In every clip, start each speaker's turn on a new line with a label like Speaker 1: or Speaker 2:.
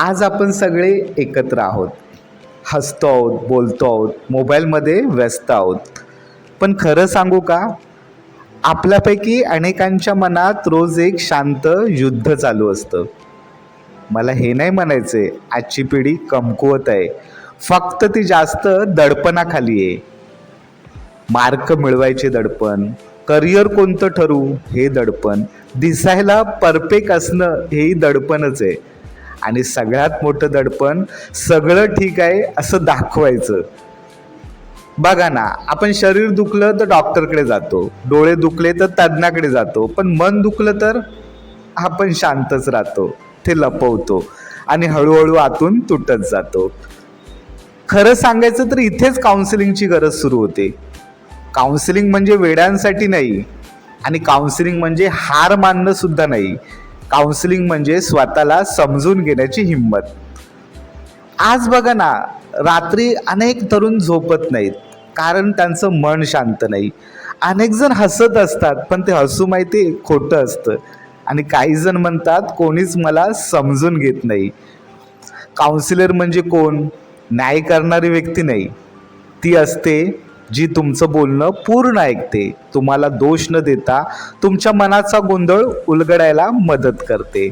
Speaker 1: आज आपण सगळे एकत्र आहोत, हसतो आहोत, बोलतो आहोत, मोबाईलमध्ये व्यस्त आहोत. पण खरं सांगू का, आपल्यापैकी अनेकांच्या मनात रोज एक शांत युद्ध चालू असतं. मला हे नाही म्हणायचे आजची पिढी कमकुवत आहे, फक्त ती जास्त दडपणाखाली आहे. मार्क मिळवायचे दडपण, करिअर कोणतं ठरवू हे दडपण, दिसायला परफेक्ट असणं हेही दडपणच आहे. आणि सगळ्यात मोठं दडपण, सगळं ठीक आहे असं दाखवायचं. बघा ना, आपण शरीर दुखलं तर डॉक्टरकडे जातो, डोळे दुखले तर तज्ज्ञाकडे जातो, पण मन दुखलं तर आपण शांतच राहतो, ते लपवतो आणि हळूहळू आतून तुटत जातो. खरं सांगायचं तर इथेच काउन्सिलिंगची गरज सुरू होते. काउन्सिलिंग म्हणजे वेड्यांसाठी नाही, आणि काउन्सिलिंग म्हणजे हार मानणं सुद्धा नाही. काउन्सिलिंग म्हणजे स्वतःला समजून घेण्याची हिंमत. आज बघा ना, रात्री अनेक तरुण झोपत नाहीत कारण त्यांचं मन शांत नाही. अनेक जण हसत असतात, पण ते हसू माहिती खोटं असतं. आणि काही जण म्हणतात कोणीच मला समजून घेत नाही. काउन्सिलर म्हणजे कोण? न्याय करणारी व्यक्ती नाही, ती असते जी तुमचं बोलणं पूर्ण ऐकते, तुम्हाला दोष न देता तुमच्या मनाचा गोंधळ उलगडायला मदत करते.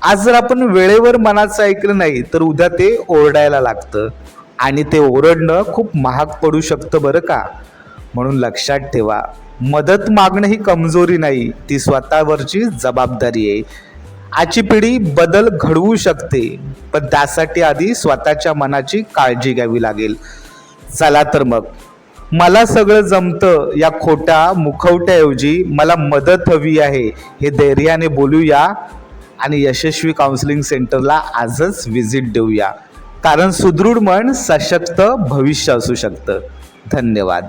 Speaker 1: आज जर आपण वेळेवर मनाचं ऐकलं नाही तर उद्या ते ओरडायला लागतं, आणि ते ओरडणं खूप महाग पडू शकतं बरं का. म्हणून लक्षात ठेवा, मदत मागणं ही कमजोरी नाही, ती स्वतःवरची जबाबदारी आहे. आजची पिढी बदल घडवू शकते, पण त्यासाठी आधी स्वतःच्या मनाची काळजी घ्यावी लागेल. चला तर मग, मला सगळं जमतं या खोट्या मुखवट्याऐवजी मला मदत हवी आहे हे धैर्याने बोलूया, आणि यशस्वी काउन्सिलिंग सेंटरला आजच व्हिजिट देऊया. कारण सुदृढ मन सशक्त भविष्य असू शकतं. धन्यवाद.